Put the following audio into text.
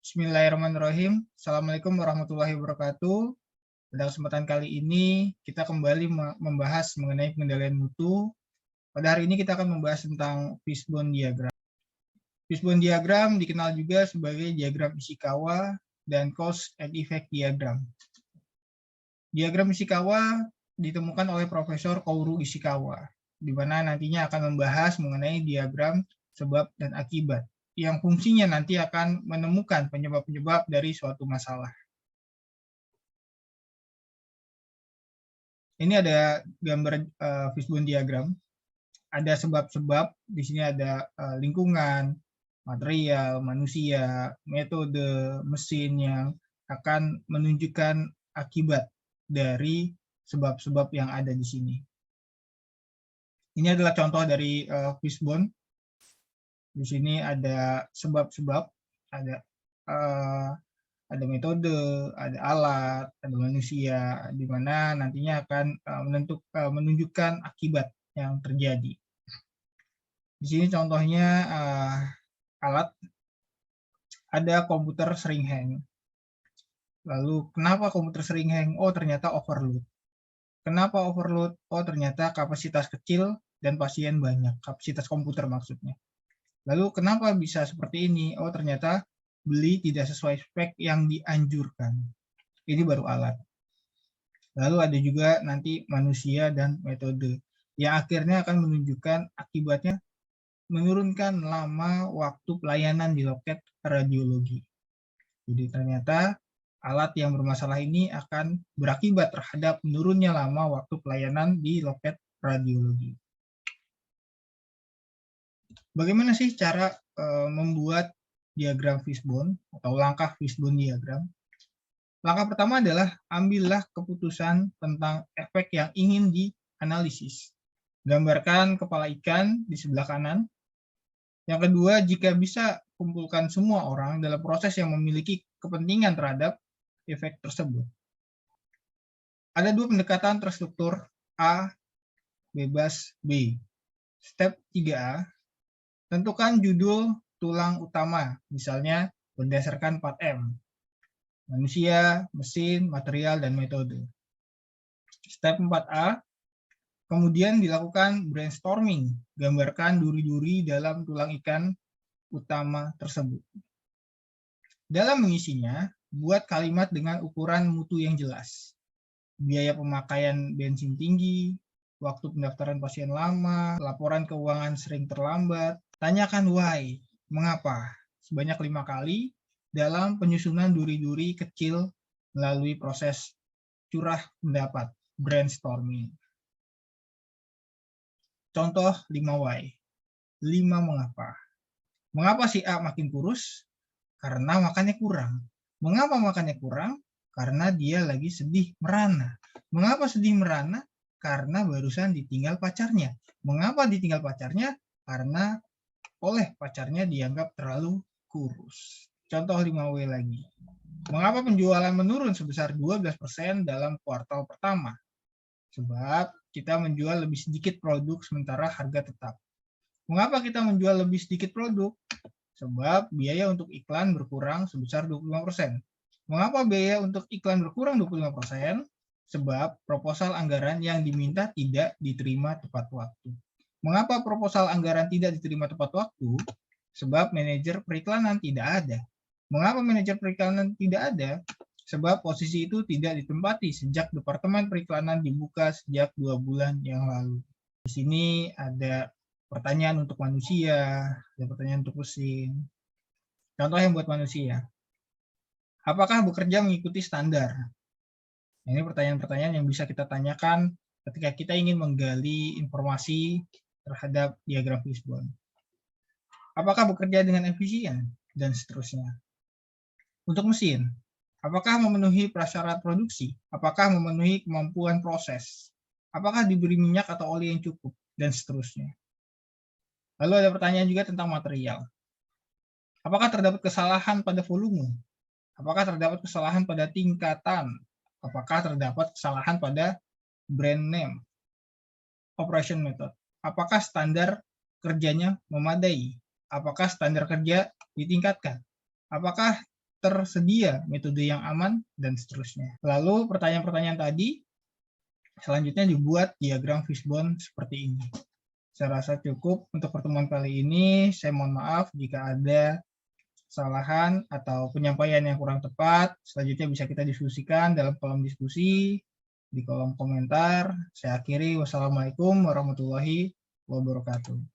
Bismillahirrahmanirrahim. Assalamualaikum warahmatullahi wabarakatuh. Pada kesempatan kali ini, kita kembali membahas mengenai pengendalian mutu. Pada hari ini kita akan membahas tentang fishbone diagram. Fishbone diagram dikenal juga sebagai diagram Ishikawa dan cause and effect diagram. Diagram Ishikawa ditemukan oleh Profesor Kaoru Ishikawa, di mana nantinya akan membahas mengenai diagram sebab dan akibat, yang fungsinya nanti akan menemukan penyebab-penyebab dari suatu masalah. Ini ada gambar fishbone diagram. Ada sebab-sebab, di sini ada lingkungan, material, manusia, metode, mesin yang akan menunjukkan akibat dari sebab-sebab yang ada di sini. Ini adalah contoh dari fishbone. Di sini ada sebab-sebab, ada metode, ada alat, ada manusia, di mana nantinya akan menunjukkan akibat yang terjadi. Di sini contohnya alat, ada komputer sering hang. Lalu kenapa komputer sering hang? Oh, ternyata overload. Kenapa overload? Oh, ternyata kapasitas kecil dan pasien banyak, kapasitas komputer maksudnya. Lalu kenapa bisa seperti ini? Oh, ternyata beli tidak sesuai spek yang dianjurkan. Ini baru alat. Lalu ada juga nanti manusia dan metode, yang akhirnya akan menunjukkan akibatnya menurunkan lama waktu pelayanan di loket radiologi. Jadi ternyata alat yang bermasalah ini akan berakibat terhadap menurunnya lama waktu pelayanan di loket radiologi. Bagaimana sih cara membuat diagram fishbone atau langkah fishbone diagram? Langkah pertama adalah ambillah keputusan tentang efek yang ingin dianalisis. Gambarkan kepala ikan di sebelah kanan. Yang kedua, jika bisa kumpulkan semua orang dalam proses yang memiliki kepentingan terhadap efek tersebut. Ada dua pendekatan terstruktur, A bebas B. Step 3A, tentukan judul tulang utama, misalnya berdasarkan 4M. Manusia, mesin, material, dan metode. Step 4A, kemudian dilakukan brainstorming, gambarkan duri-duri dalam tulang ikan utama tersebut. Dalam mengisinya, buat kalimat dengan ukuran mutu yang jelas. Biaya pemakaian bensin tinggi, waktu pendaftaran pasien lama, laporan keuangan sering terlambat. Tanyakan why, mengapa, sebanyak 5 kali dalam penyusunan duri-duri kecil melalui proses curah pendapat, brainstorming. Contoh 5 why, 5 mengapa. Mengapa si A makin kurus? Karena makannya kurang. Mengapa makannya kurang? Karena dia lagi sedih merana. Mengapa sedih merana? Karena barusan ditinggal pacarnya. Mengapa ditinggal pacarnya? Karena oleh pacarnya dianggap terlalu kurus. Contoh 5W lagi. Mengapa penjualan menurun sebesar 12% dalam kuartal pertama? Sebab kita menjual lebih sedikit produk sementara harga tetap. Mengapa kita menjual lebih sedikit produk? Sebab biaya untuk iklan berkurang sebesar 25%. Mengapa biaya untuk iklan berkurang 25%? Sebab proposal anggaran yang diminta tidak diterima tepat waktu. Mengapa proposal anggaran tidak diterima tepat waktu? Sebab manajer periklanan tidak ada. Mengapa manajer periklanan tidak ada? Sebab posisi itu tidak ditempati sejak Departemen Periklanan dibuka sejak 2 bulan yang lalu. Di sini ada pertanyaan untuk manusia, ada pertanyaan untuk mesin. Contoh yang buat manusia. Apakah bekerja mengikuti standar? Ini pertanyaan-pertanyaan yang bisa kita tanyakan ketika kita ingin menggali informasi terhadap diagram fishbone. Apakah bekerja dengan efisien? Dan seterusnya. Untuk mesin, apakah memenuhi prasyarat produksi? Apakah memenuhi kemampuan proses? Apakah diberi minyak atau oli yang cukup? Dan seterusnya. Lalu ada pertanyaan juga tentang material. Apakah terdapat kesalahan pada volume? Apakah terdapat kesalahan pada tingkatan? Apakah terdapat kesalahan pada brand name? Operation method. Apakah standar kerjanya memadai? Apakah standar kerja ditingkatkan? Apakah tersedia metode yang aman, dan seterusnya. Lalu pertanyaan-pertanyaan tadi selanjutnya dibuat diagram fishbone seperti ini. Saya rasa cukup untuk pertemuan kali ini. Saya mohon maaf jika ada kesalahan atau penyampaian yang kurang tepat. Selanjutnya bisa kita diskusikan dalam kolom diskusi, di kolom komentar. Saya akhiri, wassalamualaikum warahmatullahi wabarakatuh.